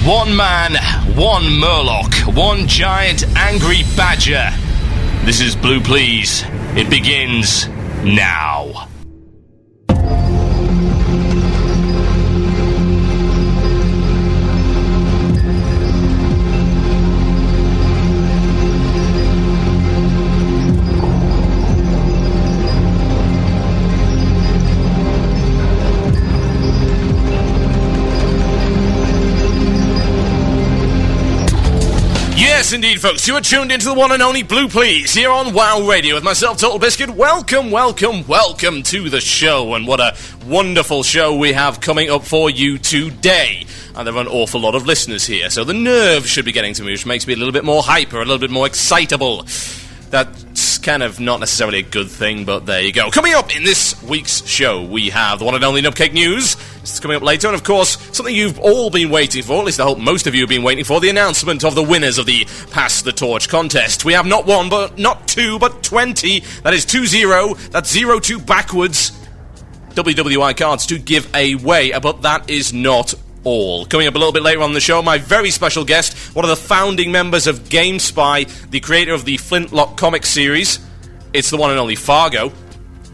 One man, one Murloc, one giant angry badger. This is Blue Please. It begins now. Yes, indeed, folks. You are tuned into the one and only Blue Please here on WoW Radio with myself, Total Biscuit. Welcome to the show, and what a wonderful show we have coming up for you today. And there are an awful lot of listeners here, so the nerves should be getting to me, which makes me a little bit more hyper, a little bit more excitable. That's kind of not necessarily a good thing, but there you go. Coming up in this week's show, we have the one and only Nupcake News. This is coming up later, and of course, something you've all been waiting for, at least I hope most of you have been waiting for, the announcement of the winners of the Pass the Torch contest. We have not one, but not two, but 20. That is 20. That's 02 backwards. WWI cards to give away, but that is not all. Coming up a little bit later on in the show, my very special guest, one of the founding members of GameSpy, the creator of the Flintlock comic series. It's the one and only Fargo.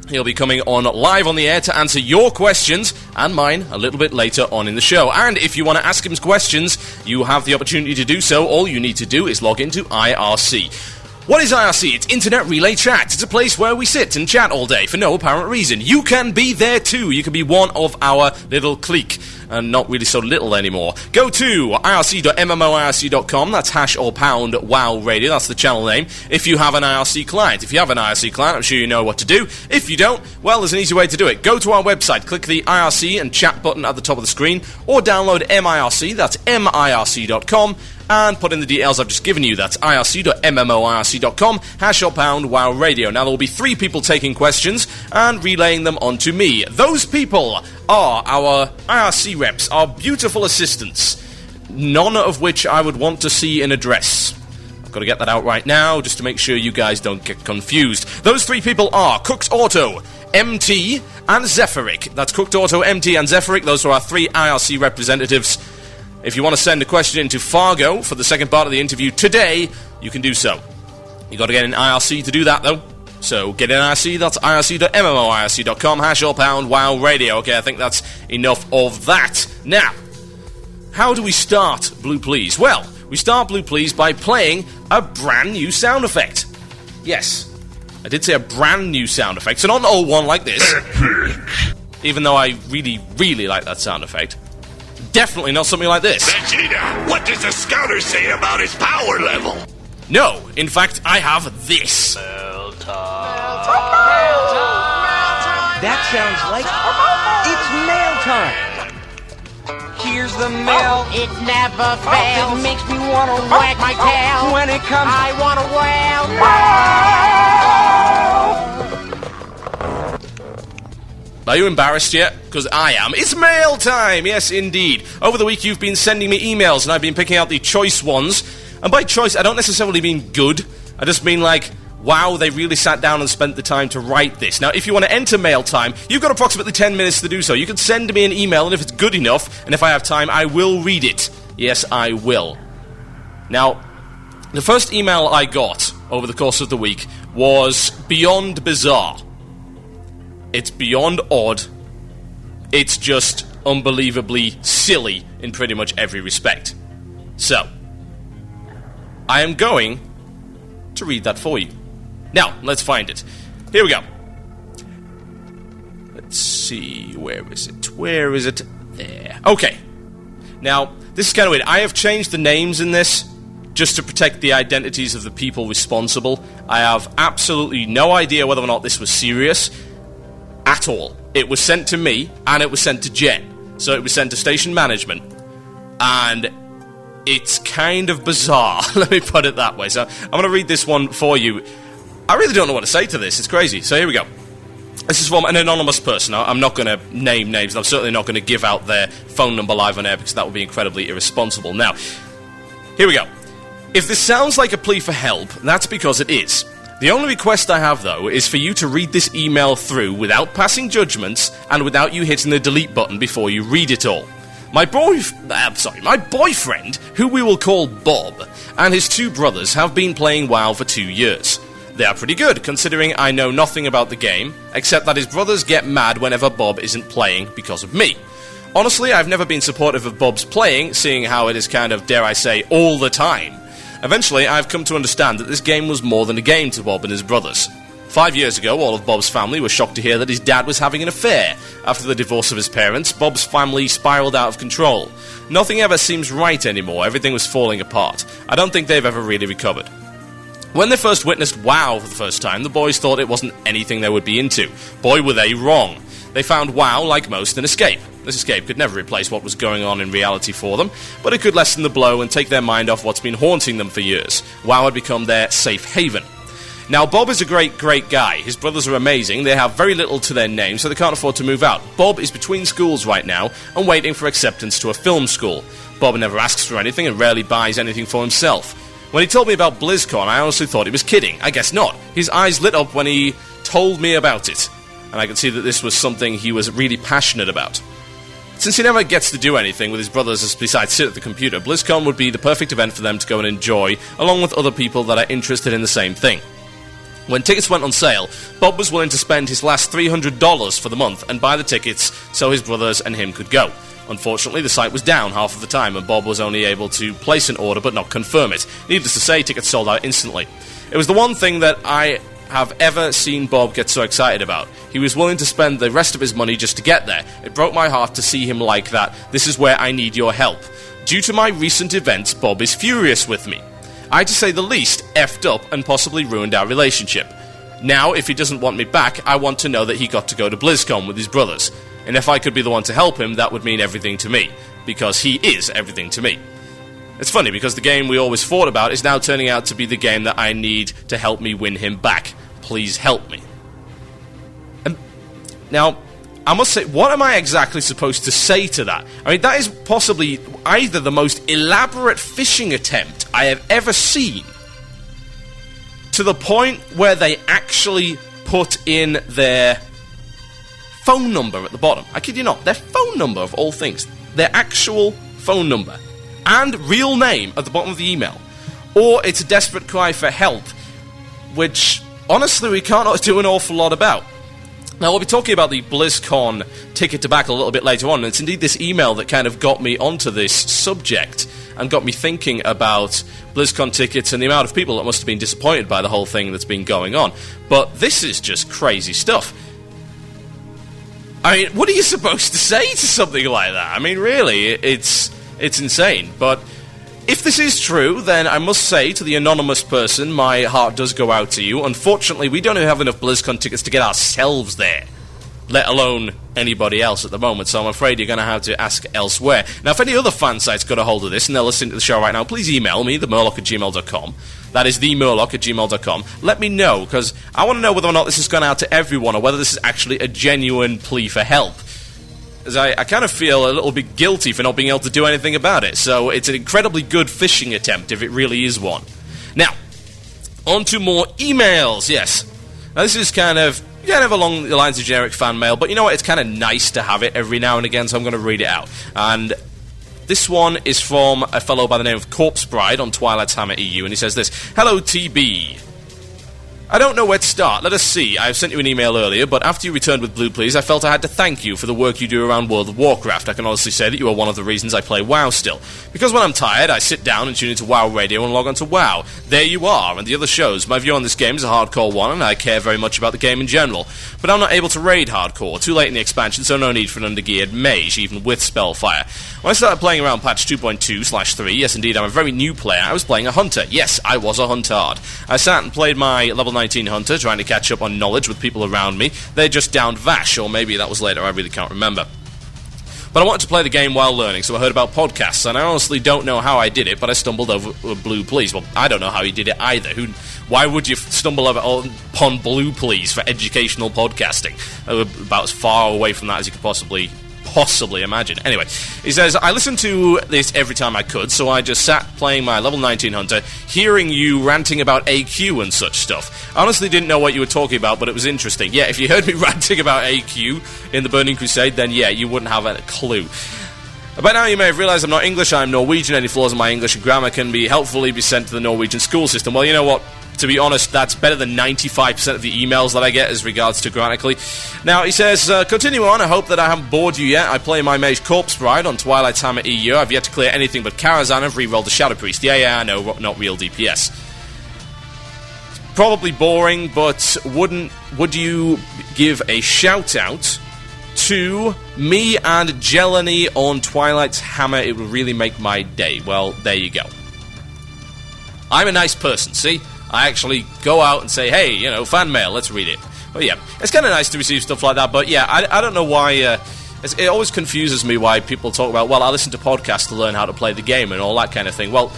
He'll be coming on live on the air to answer your questions and mine a little bit later on in the show. And if you want to ask him questions, you have the opportunity to do so. All you need to do is log into IRC. What is IRC? It's Internet Relay Chat. It's a place where we sit and chat all day for no apparent reason. You can be there too. You can be one of our little clique. And not really so little anymore. Go to irc.mmoirc.com. That's hash or pound WoW Radio. That's the channel name. If you have an IRC client. If you have an IRC client, I'm sure you know what to do. If you don't, well, there's an easy way to do it. Go to our website, click the IRC and chat button at the top of the screen, or download MIRC. That's mirc.com. And put in the details I've just given you. That's irc.mmoirc.com, hash or pound WoW Radio. Now, there will be 3 people taking questions and relaying them onto me. Those people are our IRC reps, our beautiful assistants, none of which I would want to see in a dress. I've got to get that out right now, just to make sure you guys don't get confused. Those 3 people are Cooked Auto, MT, and Zephyric. That's Cooked Auto, MT, and Zephyric. Those are our 3 IRC representatives. If you want to send a question into Fargo for the second part of the interview today, you can do so. You got to get in IRC to do that, though. So get in IRC, that's irc.mmoirc.com, hash or pound WoW Radio. Okay, I think that's enough of that. Now, how do we start Blue Please? Well, we start Blue Please by playing a brand new sound effect. Yes, I did say a brand new sound effect, so not an old one like this. Even though I really, really like that sound effect. Definitely not something like this. Vegeta, what does the scouter say about his power level? No, in fact, I have this. Mail That sounds like it's mail time. Here's the mail. Oh, it never fails. It makes me want to wag my tail. When it comes, I want to wail. Are you embarrassed yet? Because I am. It's mail time! Yes, indeed. Over the week, you've been sending me emails, and I've been picking out the choice ones. And by choice, I don't necessarily mean good. I just mean like, wow, they really sat down and spent the time to write this. Now, if you want to enter mail time, you've got approximately 10 minutes to do so. You can send me an email, and if it's good enough, and if I have time, I will read it. Yes, I will. Now, the first email I got over the course of the week was beyond bizarre. It's beyond odd. It's just unbelievably silly in pretty much every respect. So, I am going to read that for you. Now, let's find it. Here we go. Let's see, where is it? Where is it? There. Okay. Now, this is kind of weird. I have changed the names in this just to protect the identities of the people responsible. I have absolutely no idea whether or not this was serious at all. It was sent to me, and it was sent to Jen. So it was sent to station management. And it's kind of bizarre, let me put it that way. So I'm going to read this one for you. I really don't know what to say to this. It's crazy. So here we go. This is from an anonymous person. I'm not going to name names, and I'm certainly not going to give out their phone number live on air, because that would be incredibly irresponsible. Now, here we go. If this sounds like a plea for help, that's because it is. The only request I have, though, is for you to read this email through without passing judgments and without you hitting the delete button before you read it all. My boyfriend, who we will call Bob, and his two brothers have been playing WoW for 2 years. They are pretty good, considering I know nothing about the game, except that his brothers get mad whenever Bob isn't playing because of me. Honestly, I've never been supportive of Bob's playing, seeing how it is kind of, dare I say, all the time. Eventually, I've come to understand that this game was more than a game to Bob and his brothers. 5 years ago, all of Bob's family were shocked to hear that his dad was having an affair. After the divorce of his parents, Bob's family spiraled out of control. Nothing ever seems right anymore, everything was falling apart. I don't think they've ever really recovered. When they first witnessed WoW for the first time, the boys thought it wasn't anything they would be into. Boy, were they wrong. They found WoW, like most, an escape. This escape could never replace what was going on in reality for them, but it could lessen the blow and take their mind off what's been haunting them for years. WoW had become their safe haven. Now, Bob is a great guy. His brothers are amazing. They have very little to their name, so they can't afford to move out. Bob is between schools right now and waiting for acceptance to a film school. Bob never asks for anything and rarely buys anything for himself. When he told me about BlizzCon, I honestly thought he was kidding. I guess not. His eyes lit up when he told me about it, and I could see that this was something he was really passionate about. Since he never gets to do anything with his brothers besides sit at the computer, BlizzCon would be the perfect event for them to go and enjoy, along with other people that are interested in the same thing. When tickets went on sale, Bob was willing to spend his last $300 for the month and buy the tickets so his brothers and him could go. Unfortunately, the site was down half of the time, and Bob was only able to place an order but not confirm it. Needless to say, tickets sold out instantly. It was the one thing that I have ever seen Bob get so excited about. He was willing to spend the rest of his money just to get there. It broke my heart to see him like that. This is where I need your help. Due to my recent events, Bob is furious with me. I, to say the least, effed up and possibly ruined our relationship. Now, if he doesn't want me back, I want to know that he got to go to BlizzCon with his brothers. And if I could be the one to help him, that would mean everything to me. Because he is everything to me. It's funny, because the game we always fought about is now turning out to be the game that I need to help me win him back. Please help me. Now, I must say, what am I exactly supposed to say to that? I mean, that is possibly either the most elaborate phishing attempt I have ever seen, to the point where they actually put in their phone number at the bottom. I kid you not, their phone number of all things. Their actual phone number and real name at the bottom of the email. Or it's a desperate cry for help, which, honestly, we can't do an awful lot about. Now, we'll be talking about the BlizzCon ticket debacle a little bit later on, and it's indeed this email that kind of got me onto this subject and got me thinking about BlizzCon tickets and the amount of people that must have been disappointed by the whole thing that's been going on. But this is just crazy stuff. I mean, what are you supposed to say to something like that? I mean, really, it's insane. But if this is true, then I must say to the anonymous person, my heart does go out to you. Unfortunately, we don't have enough BlizzCon tickets to get ourselves there, let alone anybody else at the moment, so I'm afraid you're going to have to ask elsewhere. Now, if any other fan sites got a hold of this and they're listening to the show right now, please email me, themurloc@gmail.com. That is themurloc@gmail.com. Let me know, because I want to know whether or not this has gone out to everyone, or whether this is actually a genuine plea for help. As I kind of feel a little bit guilty for not being able to do anything about it, so it's an incredibly good phishing attempt, if it really is one. Now, on to more emails, yes. Now, this is kind of along the lines of generic fan mail, but you know what, it's kind of nice to have it every now and again, so I'm going to read it out. And this one is from a fellow by the name of Corpse Bride on Twilight's Hammer EU, and he says this: Hello, TB. I don't know where to start. Let us see. I have sent you an email earlier, but after you returned with Blue Please, I felt I had to thank you for the work you do around World of Warcraft. I can honestly say that you are one of the reasons I play WoW still. Because when I'm tired, I sit down and tune into WoW Radio and log on to WoW. There you are, and the other shows. My view on this game is a hardcore one, and I care very much about the game in general. But I'm not able to raid hardcore. Too late in the expansion, so no need for an undergeared mage, even with Spellfire. When I started playing around patch 2.2/3, yes indeed, I'm a very new player, I was playing a hunter. Yes, I was a huntard. I sat and played my level 19 hunter, trying to catch up on knowledge with people around me. They just downed Vash, or maybe that was later, I really can't remember. But I wanted to play the game while learning, so I heard about podcasts, and I honestly don't know how I did it, but I stumbled over Blue Please. Well, I don't know how you did it either. Why would you stumble upon Blue Please for educational podcasting? About as far away from that as you could possibly imagine. Anyway, he says, I listened to this every time I could, so I just sat playing my level 19 hunter, hearing you ranting about AQ and such stuff. I honestly didn't know what you were talking about, but it was interesting. Yeah, if you heard me ranting about AQ in the Burning Crusade, then yeah, you wouldn't have a clue. By now you may have realised I'm not English, I'm Norwegian. Any flaws in my English and grammar can helpfully be sent to the Norwegian school system. Well, you know what? To be honest, that's better than 95% of the emails that I get as regards to grammatically. Now, he says, continue on, I hope that I haven't bored you yet. I play my Mage Corpse Bride on Twilight's Hammer EU. I've yet to clear anything but Karazhan. I've re-rolled the Shadow Priest. Yeah, I know, not real DPS. Probably boring, but would you give a shout-out to me and Jelani on Twilight's Hammer? It would really make my day. Well, there you go. I'm a nice person, see? I actually go out and say, hey, fan mail, let's read it. But yeah, it's kind of nice to receive stuff like that, but yeah, I don't know why, it always confuses me why people talk about, well, I listen to podcasts to learn how to play the game and all that kind of thing. Well,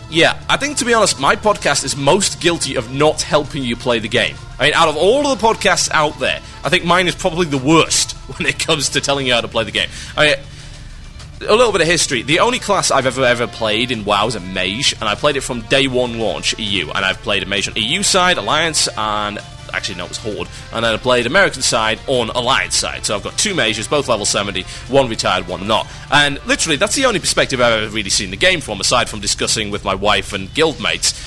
yeah, I think, to be honest, my podcast is most guilty of not helping you play the game. I mean, out of all of the podcasts out there, I think mine is probably the worst when it comes to telling you how to play the game. I mean, a little bit of history. The only class I've ever played in WoW is a Mage, and I played it from day one launch, EU, and I've played a Mage on EU side, Alliance, and... actually, no, it was Horde, and then I played American side on Alliance side. So I've got two Mages, both level 70, one retired, one not. And literally, that's the only perspective I've ever really seen the game from, aside from discussing with my wife and guildmates.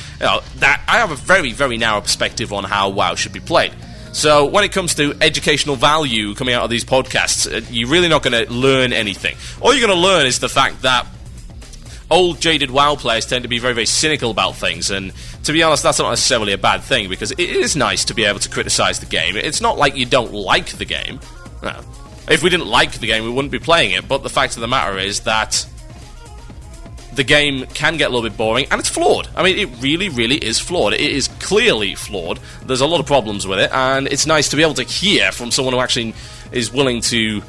That I have a very, very narrow perspective on how WoW should be played. So when it comes to educational value coming out of these podcasts, you're really not going to learn anything. All you're going to learn is the fact that old, jaded WoW players tend to be very, very cynical about things, and to be honest, that's not necessarily a bad thing, because it is nice to be able to criticise the game. It's not like you don't like the game. No. If we didn't like the game, we wouldn't be playing it, but the fact of the matter is that the game can get a little bit boring, and it's flawed. I mean, it really, really is flawed. It is clearly flawed. There's a lot of problems with it, and it's nice to be able to hear from someone who actually is willing to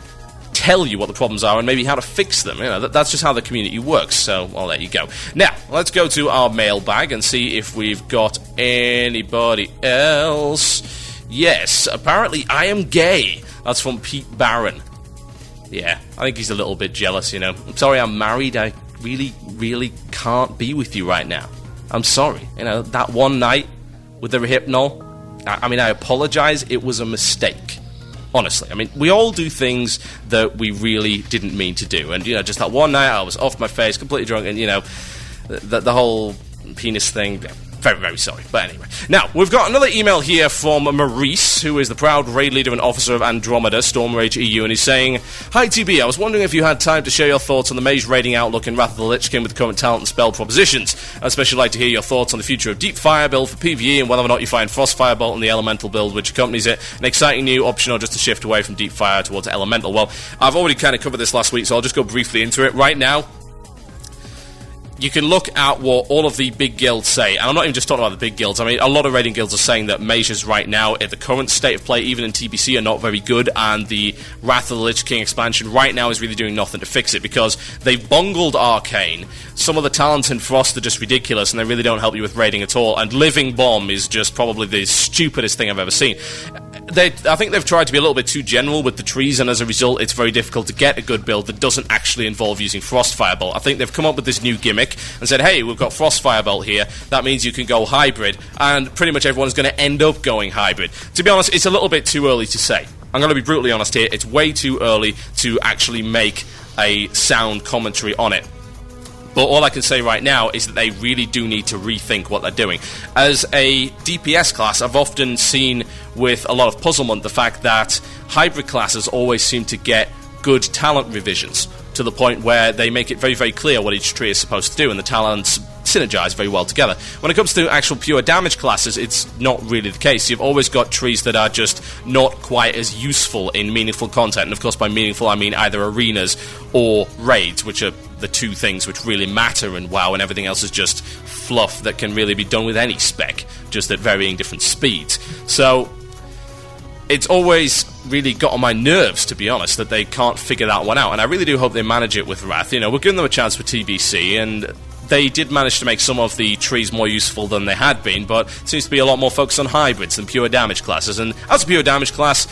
tell you what the problems are and maybe how to fix them. That's just how the community works. So, well, there you go. Now, let's go to our mailbag and see if we've got anybody else. Yes, apparently I am gay. That's from Pete Barron. Yeah, I think he's a little bit jealous, I'm sorry I'm married. I really, really can't be with you right now. I'm sorry. That one night with the Rehypnol, I apologize. It was a mistake. Honestly, we all do things that we really didn't mean to do. And, just that one night I was off my face, completely drunk, and, the whole penis thing, very, very sorry. But anyway. Now, we've got another email here from Maurice, who is the proud raid leader and officer of Andromeda, Storm Rage EU, and he's saying, Hi TB, I was wondering if you had time to share your thoughts on the Mage raiding outlook in Wrath of the Lich King with the current talent and spell propositions. I'd especially like to hear your thoughts on the future of Deep Fire build for PvE and whether or not you find Frost Firebolt and the Elemental build which accompanies it an exciting new option or just a shift away from Deep Fire towards Elemental. Well, I've already kind of covered this last week, so I'll just go briefly into it. Right now, you can look at what all of the big guilds say, and I'm not even just talking about the big guilds. A lot of raiding guilds are saying that mages right now, at the current state of play, even in TBC, are not very good, and the Wrath of the Lich King expansion right now is really doing nothing to fix it, because they've bungled Arcane. Some of the talents in Frost are just ridiculous, and they really don't help you with raiding at all, and Living Bomb is just probably the stupidest thing I've ever seen. I think they've tried to be a little bit too general with the trees, and as a result, it's very difficult to get a good build that doesn't actually involve using Frost Firebolt. I think they've come up with this new gimmick and said, hey, we've got Frost Firebolt here, that means you can go hybrid, and pretty much everyone's going to end up going hybrid. To be honest, it's a little bit too early to say. I'm going to be brutally honest here, it's way too early to actually make a sound commentary on it. But all I can say right now is that they really do need to rethink what they're doing. As a DPS class, I've often seen with a lot of puzzlement the fact that hybrid classes always seem to get good talent revisions, to the point where they make it very, very clear what each tree is supposed to do, and the talents synergize very well together. When it comes to actual pure damage classes, it's not really the case. You've always got trees that are just not quite as useful in meaningful content, and of course by meaningful I mean either arenas or raids, which are the two things which really matter in WoW, and everything else is just fluff that can really be done with any spec, just at varying different speeds. So it's always really got on my nerves, to be honest, that they can't figure that one out, and I really do hope they manage it with Wrath. We're giving them a chance for TBC, and they did manage to make some of the trees more useful than they had been, but it seems to be a lot more focused on hybrids than pure damage classes, and as a pure damage class,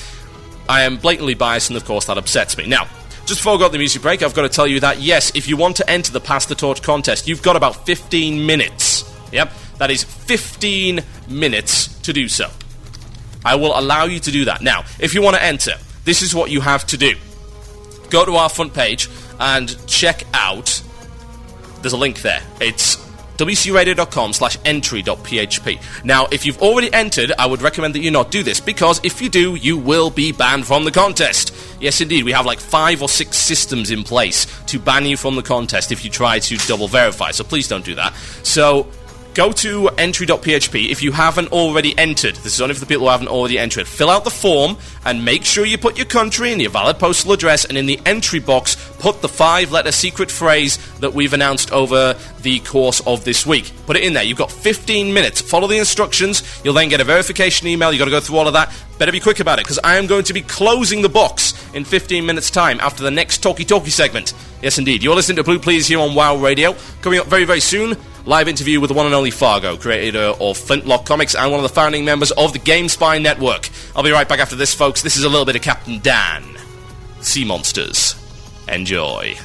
I am blatantly biased, and of course that upsets me. Now, just before I go to the music break, I've got to tell you that, yes, if you want to enter the Pass the Torch contest, you've got about 15 minutes. Yep, that is 15 minutes to do so. I will allow you to do that. Now, if you want to enter, this is what you have to do. Go to our front page, and check out... There's a link there. It's wcradio.com/entry.php. Now, if you've already entered, I would recommend that you not do this, because if you do, you will be banned from the contest. Yes, indeed, we have like 5 or 6 systems in place to ban you from the contest if you try to double verify, so please don't do that. So, go to entry.php if you haven't already entered. This is only for the people who haven't already entered. Fill out the form and make sure you put your country and your valid postal address, and in the entry box, put the 5-letter secret phrase that we've announced over the course of this week. Put it in there. You've got 15 minutes. Follow the instructions. You'll then get a verification email. You've got to go through all of that. Better be quick about it, because I am going to be closing the box in 15 minutes' time after the next Talkie segment. Yes, indeed. You're listening to Blue Please here on WoW Radio. Coming up very, very soon, live interview with the one and only Fargo, creator of Flintlock Comics and one of the founding members of the GameSpy Network. I'll be right back after this, folks. This is a little bit of Captain Dan. Sea monsters. Enjoy.